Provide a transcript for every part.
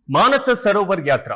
మానస సరోవర్ యాత్ర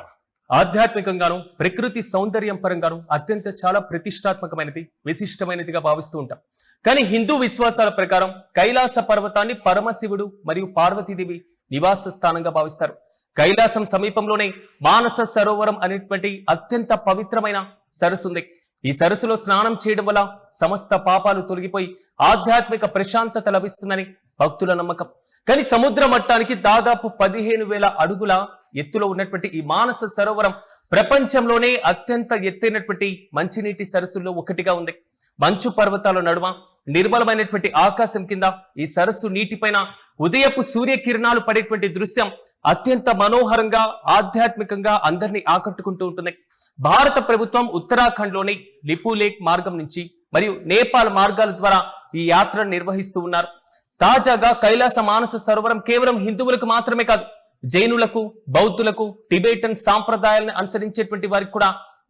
ఆధ్యాత్మికంగాను ప్రకృతి సౌందర్యం పరంగాను అత్యంత చాలా ప్రతిష్టాత్మకమైనది విశిష్టమైనదిగా భావిస్తూ ఉంటాం. కానీ హిందూ విశ్వాసాల ప్రకారం కైలాస పర్వతాన్ని పరమశివుడు మరియు పార్వతీదేవి నివాస స్థానంగా భావిస్తారు. కైలాసం సమీపంలోనే మానస సరోవరం అనేటువంటి అత్యంత పవిత్రమైన సరస్సు ఉంది. ఈ సరస్సులో స్నానం చేయడం వల్ల సమస్త పాపాలు తొలగిపోయి ఆధ్యాత్మిక ప్రశాంతత లభిస్తుందని భక్తుల నమ్మకం. కానీ సముద్ర మట్టానికి దాదాపు 15,000 అడుగుల ఎత్తులో ఉన్నటువంటి ఈ మానస సరోవరం ప్రపంచంలోనే అత్యంత ఎత్తైనటువంటి మంచినీటి సరస్సుల్లో ఒకటిగా ఉంది. మంచు పర్వతాల నడుమ నిర్మలమైనటువంటి ఆకాశం కింద ఈ సరస్సు నీటిపైన ఉదయపు సూర్యకిరణాలు పడేటువంటి దృశ్యం అత్యంత మనోహరంగా ఆధ్యాత్మికంగా అందరినీ ఆకట్టుకుంటూ ఉంటుంది. భారత ప్రభుత్వం ఉత్తరాఖండ్ లోని లిపు లేక్ మార్గం నుంచి మరియు నేపాల్ మార్గాల ద్వారా ఈ యాత్రను నిర్వహిస్తూ ఉన్నారు. తాజాగా కైలాస మానస సరోవరం కేవలం హిందువులకు మాత్రమే కాదు, జైనులకు, బౌద్ధులకు, టిబెటన్ సాంప్రదాయాలను అనుసరించేటువంటి వారికి కూడా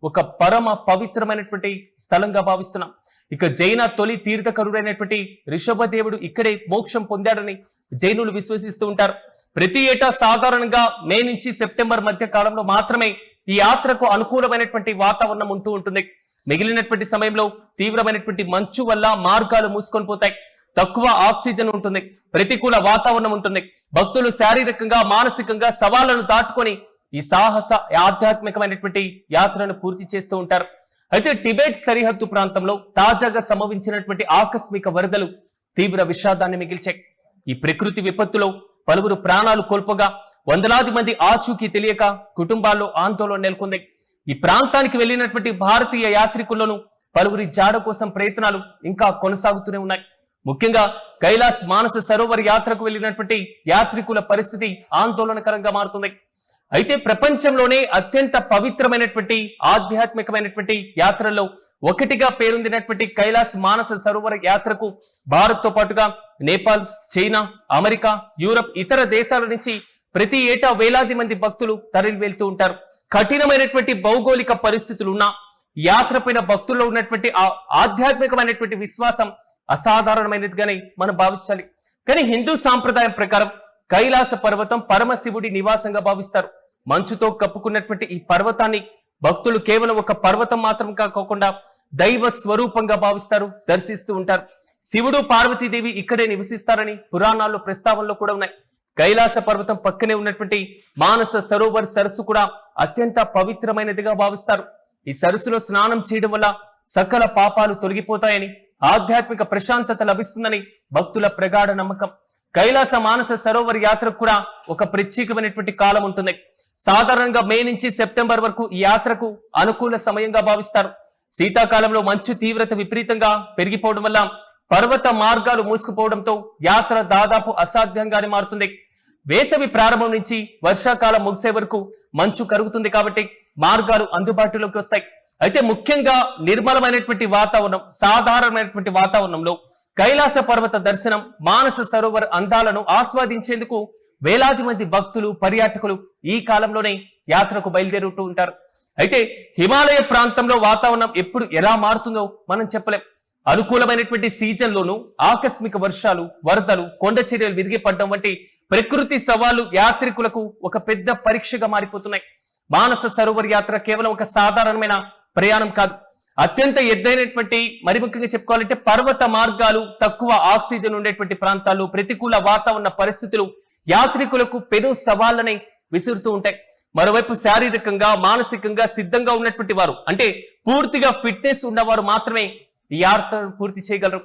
ఒక పరమ పవిత్రమైనటువంటి స్థలంగా భావిస్తున్నాం. ఇక జైన తొలి తీర్థకరుడైనటువంటి రిషభదేవుడు ఇక్కడే మోక్షం పొందాడని జైనులు విశ్వసిస్తూ ఉంటారు. ప్రతి ఏటా సాధారణంగా మే నుంచి సెప్టెంబర్ మధ్య కాలంలో మాత్రమే ఈ యాత్రకు అనుకూలమైనటువంటి వాతావరణం ఉంటూ ఉంటుంది. మిగిలినటువంటి సమయంలో తీవ్రమైనటువంటి మంచు వల్ల మార్గాలు మూసుకొని పోతాయి. తక్కువ ఆక్సిజన్ ఉంటుంది, ప్రతికూల వాతావరణం ఉంటుంది. భక్తులు శారీరకంగా మానసికంగా సవాళ్లను దాటుకొని ఈ సాహస ఆధ్యాత్మికమైనటువంటి యాత్రను పూర్తి చేస్తూ ఉంటారు. అయితే టిబెట్ సరిహద్దు ప్రాంతంలో తాజాగా సంభవించినటువంటి ఆకస్మిక వరదలు తీవ్ర విషాదాన్ని మిగిల్చాయి. ఈ ప్రకృతి విపత్తులో పలువురు ప్రాణాలు కోల్పోగా వందలాది మంది ఆచూకీ తెలియక కుటుంబాల్లో ఆందోళన నెలకొంది. ఈ ప్రాంతానికి వెళ్లినటువంటి భారతీయ యాత్రికుల్లోనూ పలువురి జాడ కోసం ప్రయత్నాలు ఇంకా కొనసాగుతూనే ఉన్నాయి. ముఖ్యంగా కైలాస్ మానస సరోవర్ యాత్రకు వెళ్లినటువంటి యాత్రికుల పరిస్థితి ఆందోళనకరంగా మారుతుంది. అయితే ప్రపంచంలోనే అత్యంత పవిత్రమైనటువంటి ఆధ్యాత్మికమైనటువంటి యాత్రల్లో ఒకటిగా పేరొందినటువంటి కైలాస్ మానస సరోవర్ యాత్రకు భారత్ తో పాటుగా నేపాల్, చైనా, అమెరికా, యూరప్ ఇతర దేశాల నుంచి ప్రతి ఏటా వేలాది మంది భక్తులు తరలి వెళ్తూ ఉంటారు. కఠినమైనటువంటి భౌగోళిక పరిస్థితులున్నా యాత్రపైన భక్తుల్లో ఉన్నటువంటి ఆధ్యాత్మికమైనటువంటి విశ్వాసం అసాధారణమైనదిగానే మనం భావించాలి. కానీ హిందూ సాంప్రదాయం ప్రకారం కైలాస పర్వతం పరమశివుడి నివాసంగా భావిస్తారు. మంచుతో కప్పుకున్నటువంటి ఈ పర్వతాన్ని భక్తులు కేవలం ఒక పర్వతం మాత్రం కాకుండా దైవ స్వరూపంగా భావిస్తారు, దర్శిస్తూ ఉంటారు. శివుడు, పార్వతీదేవి ఇక్కడే నివసిస్తారని పురాణాల్లో ప్రస్తావనలో కూడా ఉన్నాయి. కైలాస పర్వతం పక్కనే ఉన్నటువంటి మానస సరోవర్ సరస్సు కూడా అత్యంత పవిత్రమైనదిగా భావిస్తారు. ఈ సరస్సులో స్నానం చేయడం వల్ల సకల పాపాలు తొలగిపోతాయని, ఆధ్యాత్మిక ప్రశాంతత లభిస్తుందని భక్తుల ప్రగాఢ నమ్మకం. కైలాస మానస సరోవర్ యాత్రకు కూడా ఒక ప్రత్యేకమైనటువంటి కాలం ఉంటుంది. సాధారణంగా మే నుంచి సెప్టెంబర్ వరకు ఈ యాత్రకు అనుకూల సమయంగా భావిస్తారు. శీతాకాలంలో మంచు తీవ్రత విపరీతంగా పెరిగిపోవడం వల్ల పర్వత మార్గాలు మూసుకుపోవడంతో యాత్ర దాదాపు అసాధ్యంగానే మారుతుంది. వేసవి ప్రారంభం నుంచి వర్షాకాలం ముగిసే వరకు మంచు కరుగుతుంది కాబట్టి మార్గాలు అందుబాటులోకి వస్తాయి. అయితే ముఖ్యంగా నిర్మలమైనటువంటి వాతావరణం, సాధారణమైనటువంటి వాతావరణంలో కైలాస పర్వత దర్శనం, మానస సరోవర్ అందాలను ఆస్వాదించేందుకు వేలాది మంది భక్తులు, పర్యాటకులు ఈ కాలంలోనే యాత్రకు బయలుదేరుతూ ఉంటారు. అయితే హిమాలయ ప్రాంతంలో వాతావరణం ఎప్పుడు ఎలా మారుతుందో మనం చెప్పలేం. అనుకూలమైనటువంటి సీజన్ లోను ఆకస్మిక వర్షాలు, వరదలు, కొండ చర్యలు విరిగిపడడం వంటి ప్రకృతి సవాళ్లు యాత్రికులకు ఒక పెద్ద పరీక్షగా మారిపోతున్నాయి. మానస సరోవర్ యాత్ర కేవలం ఒక సాధారణమైన ప్రయాణం కాదు. అత్యంత ఎత్తైనటువంటి, మరి ముఖ్యంగా చెప్పుకోవాలంటే పర్వత మార్గాలు, తక్కువ ఆక్సిజన్ ఉండేటువంటి ప్రాంతాలు, ప్రతికూల వాతావరణ పరిస్థితులు యాత్రికులకు పెను సవాళ్ళని విసురుతూ ఉంటాయి. మరోవైపు శారీరకంగా మానసికంగా సిద్ధంగా ఉన్నటువంటి వారు, అంటే పూర్తిగా ఫిట్నెస్ ఉన్నవారు మాత్రమే ఈ యాత్రను పూర్తి చేయగలరు.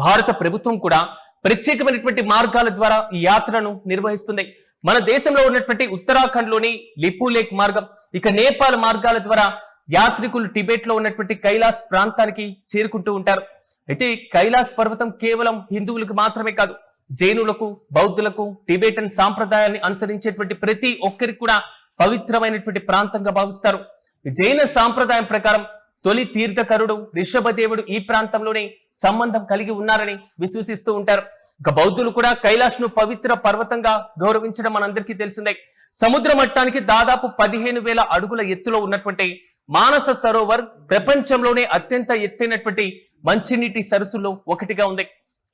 భారత ప్రభుత్వం కూడా ప్రత్యేకమైనటువంటి మార్గాల ద్వారా ఈ యాత్రను నిర్వహిస్తుంది. మన దేశంలో ఉన్నటువంటి ఉత్తరాఖండ్ లోని లిపు లేక్ మార్గం, ఇక నేపాల్ మార్గాల ద్వారా యాత్రికులు టిబెట్ లో ఉన్నటువంటి కైలాస్ ప్రాంతానికి చేరుకుంటూ ఉంటారు. అయితే కైలాస్ పర్వతం కేవలం హిందువులకు మాత్రమే కాదు, జైనులకు, బౌద్ధులకు, టిబెటన్ సాంప్రదాయాన్ని అనుసరించేటువంటి ప్రతి ఒక్కరికి కూడా పవిత్రమైనటువంటి ప్రాంతంగా భావిస్తారు. జైన సాంప్రదాయం ప్రకారం తొలి తీర్థకరుడు రిషభదేవుడు ఈ ప్రాంతంలోనే సంబంధం కలిగి ఉన్నారని విశ్వసిస్తూ ఉంటారు. ఇక బౌద్ధులు కూడా కైలాస్ ను పవిత్ర పర్వతంగా గౌరవించడం మనందరికీ తెలిసిందే. సముద్ర మట్టానికి దాదాపు 15,000 అడుగుల ఎత్తులో ఉన్నటువంటి మానస సరోవర్ ప్రపంచంలోనే అత్యంత ఎత్తైనటువంటి మంచినీటి సరస్సులో ఒకటిగా ఉంది.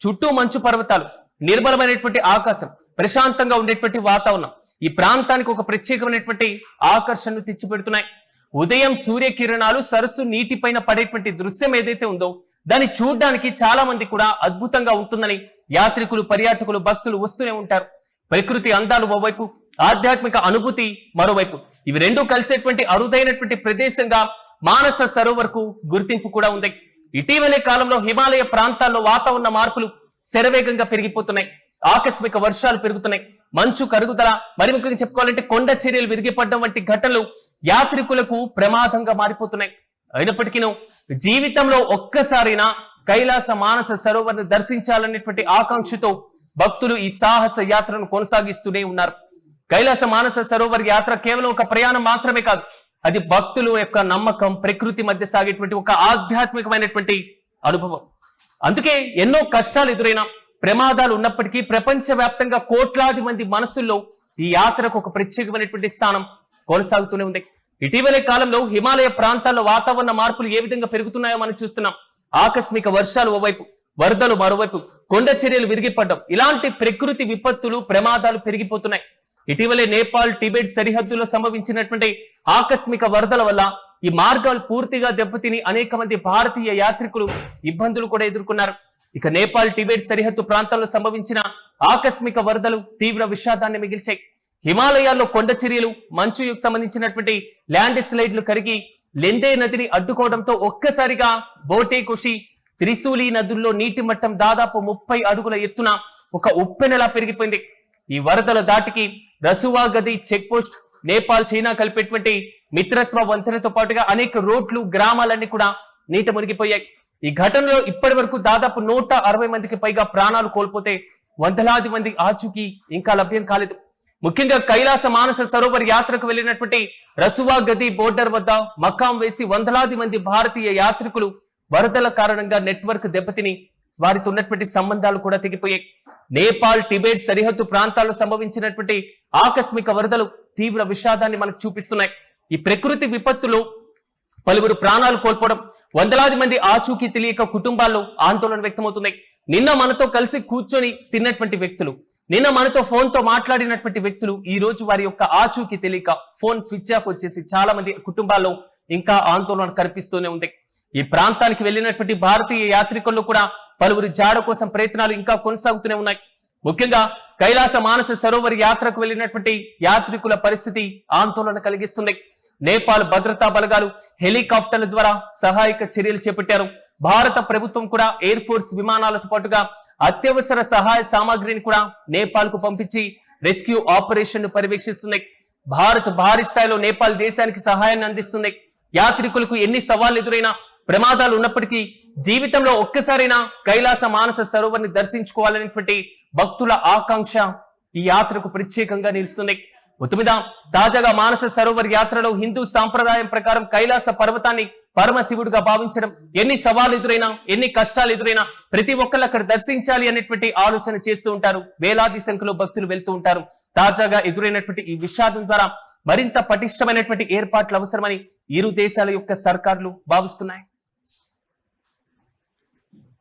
చుట్టూ మంచు పర్వతాలు, నిర్మలమైనటువంటి ఆకాశం, ప్రశాంతంగా ఉండేటువంటి వాతావరణం, ఈ ప్రాంతానికి ఒక ప్రత్యేకమైనటువంటి ఆకర్షణను తెచ్చిపెడుతున్నాయి. ఉదయం సూర్యకిరణాలు సరస్సు నీటిపైన పడేటువంటి దృశ్యం ఏదైతే ఉందో దాన్ని చూడడానికి చాలా మంది కూడా అద్భుతంగా ఉంటుందని యాత్రికులు, పర్యాటకులు, భక్తులు వస్తూనే ఉంటారు. ప్రకృతి అందాలు ఓవైపు, ఆధ్యాత్మిక అనుభూతి మరోవైపు, ఇవి రెండు కలిసేటువంటి అరుదైనటువంటి ప్రదేశంగా మానస సరోవర్కు గుర్తింపు కూడా ఉంది. ఇటీవలే కాలంలో హిమాలయ ప్రాంతాల్లో వాతావరణ మార్పులు శరవేగంగా పెరిగిపోతున్నాయి. ఆకస్మిక వర్షాలు పెరుగుతున్నాయి, మంచు కరుగుదల, మరి ముఖ్యంగా చెప్పుకోవాలంటే కొండ చర్యలు విరిగిపడడం వంటి ఘటనలు యాత్రికులకు ప్రమాదంగా మారిపోతున్నాయి. అయినప్పటికీ జీవితంలో ఒక్కసారైనా కైలాస మానస సరోవర్ను దర్శించాలనేటువంటి ఆకాంక్షతో భక్తులు ఈ సాహస యాత్రను కొనసాగిస్తూనే ఉన్నారు. కైలాస మానస సరోవర్ యాత్ర కేవలం ఒక ప్రయాణం మాత్రమే కాదు, అది భక్తుల యొక్క నమ్మకం, ప్రకృతి మధ్య సాగేటువంటి ఒక ఆధ్యాత్మికమైనటువంటి అనుభవం. అందుకే ఎన్నో కష్టాలు ఎదురైనా, ప్రమాదాలు ఉన్నప్పటికీ ప్రపంచవ్యాప్తంగా కోట్లాది మంది మనసుల్లో ఈ యాత్రకు ఒక ప్రత్యేకమైనటువంటి స్థానం కొనసాగుతూనే ఉంది. ఇటీవలే కాలంలో హిమాలయ ప్రాంతాల్లో వాతావరణ మార్పులు ఏ విధంగా పెరుగుతున్నాయో మనం చూస్తున్నాం. ఆకస్మిక వర్షాలు ఓవైపు, వరదలు మరోవైపు, కొండ చర్యలు విరిగిపడ్డం, ఇలాంటి ప్రకృతి విపత్తులు, ప్రమాదాలు పెరిగిపోతున్నాయి. ఇటీవలే నేపాల్, టిబెట్ సరిహద్దులో సంభవించినటువంటి ఆకస్మిక వరదల వల్ల ఈ మార్గాలు పూర్తిగా దెబ్బతిని అనేక మంది భారతీయ యాత్రికులు ఇబ్బందులు కూడా ఎదుర్కొన్నారు. ఇక నేపాల్, టిబెట్ సరిహద్దు ప్రాంతాల్లో సంభవించిన ఆకస్మిక వరదలు తీవ్ర విషాదాన్ని మిగిల్చాయి. హిమాలయాల్లో కొండ చర్యలు, మంచుకు సంబంధించినటువంటి ల్యాండ్ స్లైడ్లు కరిగి లెండే నదిని అడ్డుకోవడంతో ఒక్కసారిగా బోటే కుషి, త్రిశూలి నదుల్లో నీటి మట్టం దాదాపు 30 అడుగుల ఎత్తున ఒక ఉప్పెనలా పెరిగిపోయింది. ఈ వరదల దాటికి రసువా గది చెక్ పోస్ట్, నేపాల్, చైనా కలిపేటువంటి మిత్రత్వ వంతెనతో పాటుగా అనేక రోడ్లు, గ్రామాలన్నీ కూడా నీట మునిగిపోయాయి. ఈ ఘటనలో ఇప్పటి వరకు దాదాపు 160 మందికి పైగా ప్రాణాలు కోల్పోతే వందలాది మంది ఆచూకీ ఇంకా లభ్యం కాలేదు. ముఖ్యంగా కైలాస మానస సరోవర్ యాత్రకు వెళ్లినటువంటి రసువా గది బోర్డర్ వద్ద మకాం వేసి వందలాది మంది భారతీయ యాత్రికులు వరదల కారణంగా నెట్వర్క్ దెబ్బతిని వారితో ఉన్నటువంటి సంబంధాలు కూడా తెగిపోయాయి. నేపాల్, టిబెట్ సరిహద్దు ప్రాంతాల్లో సంభవించినటువంటి ఆకస్మిక వరదలు తీవ్ర విషాదాన్ని మనకు చూపిస్తున్నాయి. ఈ ప్రకృతి విపత్తులో పలువురు ప్రాణాలు కోల్పోవడం, వందలాది మంది ఆచూకీ తెలియక కుటుంబాల్లో ఆందోళన వ్యక్తమవుతున్నాయి. నిన్న మనతో కలిసి కూర్చొని తిన్నటువంటి వ్యక్తులు, నిన్న మనతో ఫోన్ తో మాట్లాడినటువంటి వ్యక్తులు ఈ రోజు వారి యొక్క ఆచూకీ తెలియక ఫోన్ స్విచ్ ఆఫ్ వచ్చేసి చాలా మంది కుటుంబాల్లో ఇంకా ఆందోళన కనిపిస్తూనే ఉంది. ఈ ప్రాంతానికి వెళ్లినటువంటి భారతీయ యాత్రికుల్లో కూడా పలువురి జాడ కోసం ప్రయత్నాలు ఇంకా కొనసాగుతూనే ఉన్నాయి. ముఖ్యంగా కైలాస మానస సరోవర్ యాత్రకు వెళ్లినటువంటి యాత్రికుల పరిస్థితి ఆందోళన కలిగిస్తుంది. నేపాల్ భద్రతా బలగాలు హెలికాప్టర్ల ద్వారా సహాయక చర్యలు చేపట్టారు. భారత ప్రభుత్వం కూడా ఎయిర్ ఫోర్స్ విమానాలతో పాటుగా అత్యవసర సహాయ సామాగ్రిని కూడా నేపాల్ కు పంపించి రెస్క్యూ ఆపరేషన్ ను పర్యవేక్షిస్తుంది. భారత్ భారీ స్థాయిలో నేపాల్ దేశానికి సహాయాన్ని అందిస్తుంది. యాత్రికులకు ఎన్ని సవాళ్లు ఎదురైనా, ప్రమాదాలు ఉన్నప్పటికీ జీవితంలో ఒక్కసారైనా కైలాస మానస సరోవర్ని దర్శించుకోవాలనేటువంటి భక్తుల ఆకాంక్ష ఈ యాత్రకు ప్రత్యేకంగా నిలుస్తుంది. మొత్తమీద తాజాగా మానస సరోవర్ యాత్రలో హిందూ సాంప్రదాయం ప్రకారం కైలాస పర్వతాన్ని పరమశివుడిగా భావించడం, ఎన్ని సవాళ్ళు ఎదురైనా, ఎన్ని కష్టాలు ఎదురైనా ప్రతి ఒక్కళ్ళు అక్కడ దర్శించాలి అనేటువంటి ఆలోచన చేస్తూ ఉంటారు. వేలాది సంఖ్యలో భక్తులు వెళ్తూ ఉంటారు. తాజాగా ఎదురైనటువంటి ఈ విషాదం ద్వారా మరింత పటిష్టమైనటువంటి ఏర్పాట్లు అవసరమని ఇరు దేశాల యొక్క సర్కార్లు భావిస్తున్నాయి.